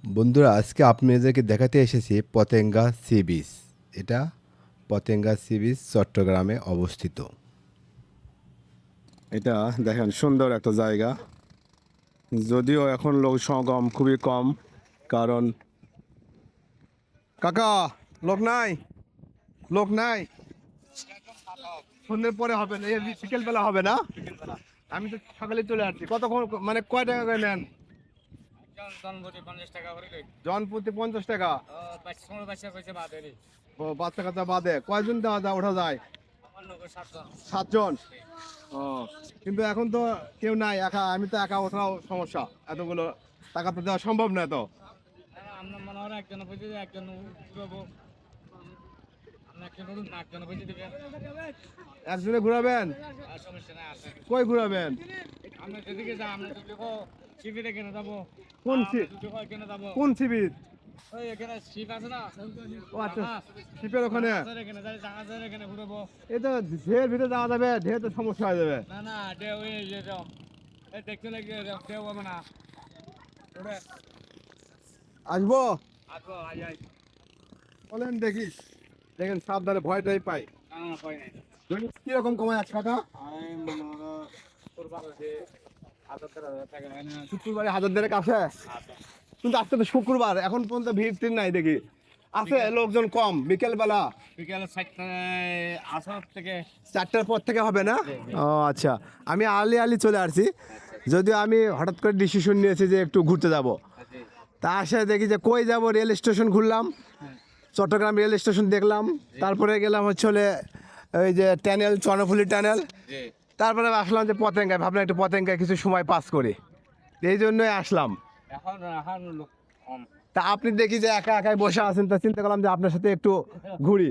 বন্ধুরা, আজকে আপনাদেরকে দেখাতে এসেছি পতেঙ্গা সি বিচ। এটা পতেঙ্গা সি বিচ চট্টগ্রামে অবস্থিত। এটা দেখেন সুন্দর একটা জায়গা, যদিও এখন লোক সমাগম খুবই কম। কারণ কাকা, লোক নাই, লোক নাই। সন্ধ্যের পরে হবে না, বিকেল বেলা হবে না। আমি তো সকালে চলে আসছি। কতক্ষণ মানে কয় টাকা করে নেন? জন প্রতি 50 টাকা। ও, বাচ্চা কাচ্চা বাদে কয়জন ওঠা যায়? 7 জন। ও, কিন্তু এখন তো কেউ নাই, একা। আমি তো একা ওঠাও সমস্যা, এতগুলো টাকা তো দেওয়া সম্ভব না। তো একজনে ঘুরাবেন? কই ঘুরাবেন? কোন কোন শিবির? ও আচ্ছা, শিপের ওখানে। এই তো ঢের ভিতরে যাওয়া যাবে, ঢের তো সমস্যা হয়ে যাবে। আসবো, বলেন দেখি। দেখেন সাবধানে, ভয়টাই পাই। কিরকম কমায় আছে কাকা? শুক্রবারে 1000 কাছে, কিন্তু আজকে তো শুক্রবার, এখন পর্যন্ত ভিড় টির নাই দেখি। আছে লোকজন কম, বিকেল বেলা। বিকালে 4টার পর থেকে হবে না? ও আচ্ছা, আমি আলি আলি চলে আসছি। যদিও আমি হঠাৎ করে ডিসিশন নিয়েছি যে একটু ঘুরতে যাব। তা আসে দেখি যে কই যাব, রেল স্টেশন ঘুরলাম, চট্টগ্রাম রেল স্টেশন দেখলাম, তারপরে গেলাম হচ্ছে ওই যে টানেল, চর্ণফুলি টানেল। তারপরে আসলাম যে পতেঙ্গায়, ভাবলাম একটু পতেঙ্গায় কিছু সময় পাস করি, এই জন্যই আসলাম। এখন এখন লোক কম। তা আপনি দেখি যে একা একাই বসে আছেন, তা চিন্তা করলাম যে আপনার সাথে একটু ঘুরি।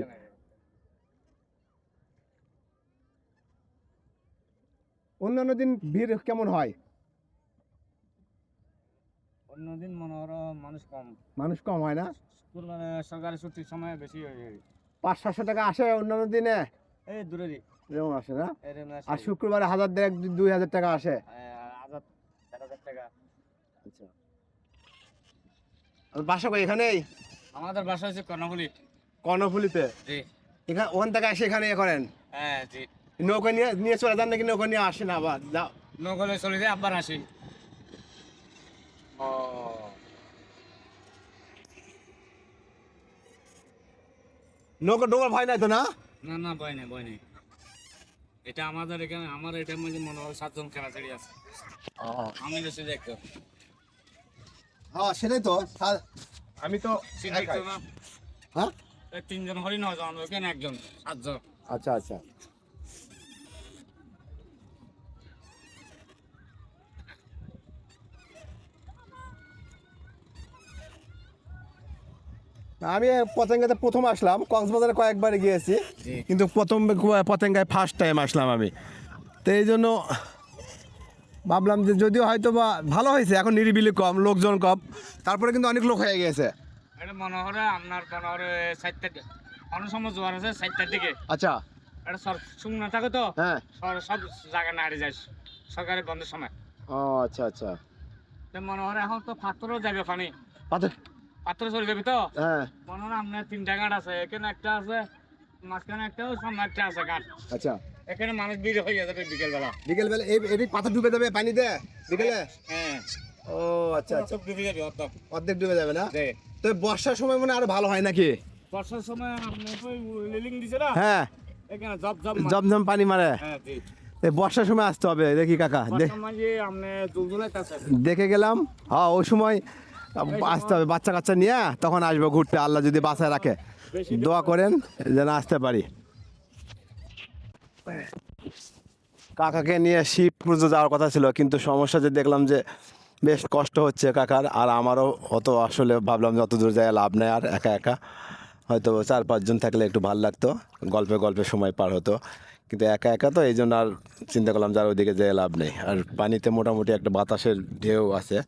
অন্যান্য দিন ভিড় কেমন হয়? অন্যদিন মনে করো মানুষ কম। মানুষ কম হয় না? মানে সরকারি ছুটির সময় বেশি হয়ে যায়। 500-700 টাকা আসে অন্যান্য দিনে, এই দূরেরই এরকম আসে না? এরকম আর শুক্রবারে 1000-2000 টাকা আসে। 1000 টাকা। আচ্ছা, বাসা কই? এখানেই? আমাদের বাসা হচ্ছে কর্ণফুলি। কর্ণফুলিতে? জি। এখানে, ওখান থেকে এসে এখানে করেন? হ্যাঁ জি। নৌকা নিয়ে নিয়ে চলে যান নাকি নৌকা নিয়ে আসেন আবার? যাও। নগলে চলে যায় আবার আসি। ও, নৌকা ডোবার ভয় নাই তো না? না না, ভয় নেই ভয় নেই। এটা আমাদের এখানে, আমার এটার মধ্যে মনে হয় 7 জন খেলাচাড়ি আছে। আমি বেশি দেখতো। হ্যাঁ সেটাই তো। আমি তো দেখতো না। হ্যাঁ, 3 জন হরিণ হয়, ওখানে একজন, 7 জন। আচ্ছা আচ্ছা। আমি পতেঙ্গাতে প্রথম আসলাম, কক্সবাজারে কয়েকবার গিয়েছি, কিন্তু প্রথম পতেঙ্গায় ফার্স্ট টাইম আসলাম আমি। তো এই জন্য ভাবলাম যে যদিও হয়তো বা ভালো হয়েছে, এখন নিরিবিলি কম, লোকজন কম, তারপরে কিন্তু অনেক লোক হয়ে গেছে। এটা মনে হয় আপনার মনে হয় 4টা, অনেক সময় জোয়ার আছে 4টার দিকে। আচ্ছা। এটা সব শুকনো থাকে তো, হ্যাঁ। সব জায়গা নাড়ি যায় সরকারি বন্ধের সময়। ও আচ্ছা আচ্ছা। তো মনে হয় এখন তো পাথরও যাবে পানি, পাথর? পাথর চলে যাবে তো। হ্যাঁ। মনে হয় আপনার 3টা ঘাট আছে, এখানে একটা আছে, মাঝখানে একটা, সামনে একটা আছে ঘাট। আচ্ছা, এখানে মানুষ ভিড় হয়ে যাবে বিকেল বেলা। বিকেল বেলা এই পাথর ডুবে যাবে পানিতে বিকেলে? হ্যাঁ। ও আচ্ছা আচ্ছা। সব ডুবে যাবে অর্ধেক। অর্ধেক ডুবে যাবে না? জি। তো বর্ষার সময় মনে হয় আরো ভালো হয় নাকি? বর্ষার সময় আপনি ওই রেলিং দিছে না, হ্যাঁ, এখানে জব জব জমজম পানি মারে। হ্যাঁ জি। এই বর্ষার সময় আসতে হবে দেখি কাকা, বর্ষার মাঝে আপনি জলজলের কাছে দেখে গেলাম। হ্যাঁ, ওই সময় আসতে হবে বাচ্চা কাচ্চা নিয়ে, তখন আসবো ঘুরতে, আল্লাহ যদি বাঁচায় রাখে। দোয়া করেন যেন আসতে পারি। কাকাকে নিয়ে শিব পুজো যাওয়ার কথা ছিল, কিন্তু সমস্যা যে দেখলাম যে বেশ কষ্ট হচ্ছে কাকার, আর আমারও অত, আসলে ভাবলাম যে অত দূর যায় লাভ নেই, আর একা একা হয়তো 4-5 জন থাকলে একটু ভালো লাগতো, গল্পে গল্পে সময় পার হতো, কিন্তু একা একা তো, এই জন্য আর চিন্তা করলাম যে আর ওইদিকে যেয়ে লাভ নেই। আর পানিতে মোটামুটি একটা বাতাসের ঢেউ আছে,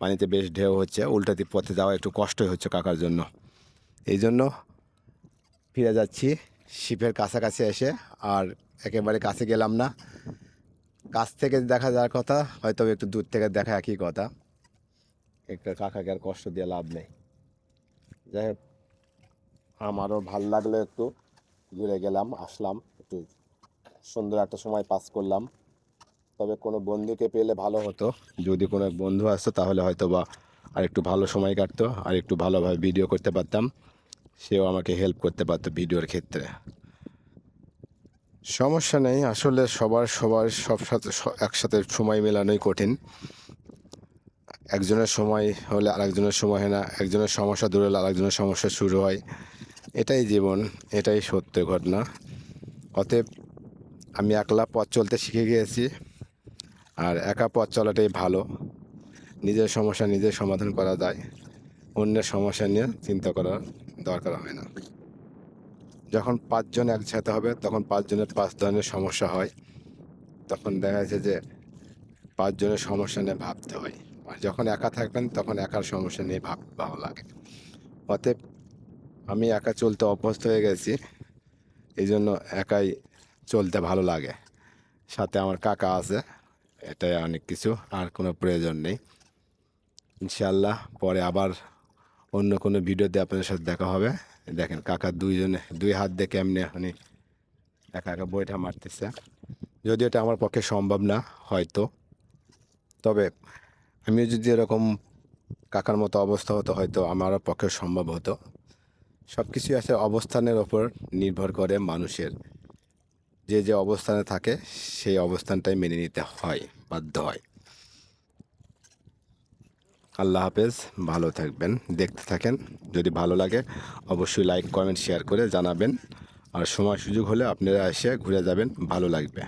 পানিতে বেশ ঢেউ হচ্ছে, উল্টাতে পথে যাওয়া একটু কষ্টই হচ্ছে কাকার জন্য, এই জন্য ফিরে যাচ্ছি শিপের কাছাকাছি এসে। আর একেবারে কাছে গেলাম না, কাছ থেকে দেখা যাওয়ার কথা, হয়তো একটু দূর থেকে দেখা একই কথা, একটা কাকাকে আর কষ্ট দিয়ে লাভ নেই। যাই হোক, আমারও ভাল লাগলো, একটু ঘুরে গেলাম, আসলাম, একটু সুন্দর একটা সময় পাস করলাম। তবে কোনো বন্ধুকে পেলে ভালো হতো, যদি কোনো বন্ধু আসতো তাহলে হয়তো বা আর একটু ভালো সময় কাটতো, আর একটু ভালোভাবে ভিডিও করতে পারতাম, সেও আমাকে হেল্প করতে পারতো ভিডিওর ক্ষেত্রে। সমস্যা নেই, আসলে সবার সবার সব সাথে একসাথে সময় মেলানোই কঠিন। একজনের সময় হলে আরেকজনের সময় হয় না, একজনের সমস্যা দূর হলে আরেকজনের সমস্যা শুরু হয়। এটাই জীবন, এটাই সত্য ঘটনা। অতএব আমি একলা পথ চলতে শিখে গিয়েছি, আর একা পথ চলাটাই ভালো। নিজের সমস্যা নিজের সমাধান করা যায়, অন্যের সমস্যা নিয়ে চিন্তা করার দরকার হয় না। যখন পাঁচজন একসাথে হবে তখন পাঁচজনের পাঁচ ধরনের সমস্যা হয়, তখন দেখা যাচ্ছে যে পাঁচজনের সমস্যা নিয়ে ভাবতে হয়। আর যখন একা থাকবেন তখন একার সমস্যা নিয়ে ভালো লাগে। অতএব আমি একা চলতে অভ্যস্ত হয়ে গেছি, এই জন্য একাই চলতে ভালো লাগে। সাথে আমার কাকা আছে, এটাই অনেক কিছু, আর কোনো প্রয়োজন নেই। ইনশাআল্লাহ পরে আবার অন্য কোনো ভিডিওতে আপনাদের সাথে দেখা হবে। দেখেন কাকা দুইজনে দুই হাত দিয়ে কেমনে এখনই একা একা বইটা মারতেছে, যদিও এটা আমার পক্ষে সম্ভব না হয়তো, তবে আমিও যদি এরকম কাকার মতো অবস্থা হতো হয়তো আমারও পক্ষে সম্ভব হতো। সব কিছুই আছে অবস্থানের ওপর নির্ভর করে, মানুষের যে যে অবস্থানে থাকে সেই অবস্থানটাই মেনে নিতে হয়, বাধ্য হয়। আল্লাহ হাফেজ, ভালো থাকবেন, দেখতে থাকেন। যদি ভালো লাগে অবশ্যই লাইক কমেন্ট শেয়ার করে জানাবেন, আর সময় সুযোগ হলে আপনারা এসে ঘুরে যাবেন, ভালো লাগবে।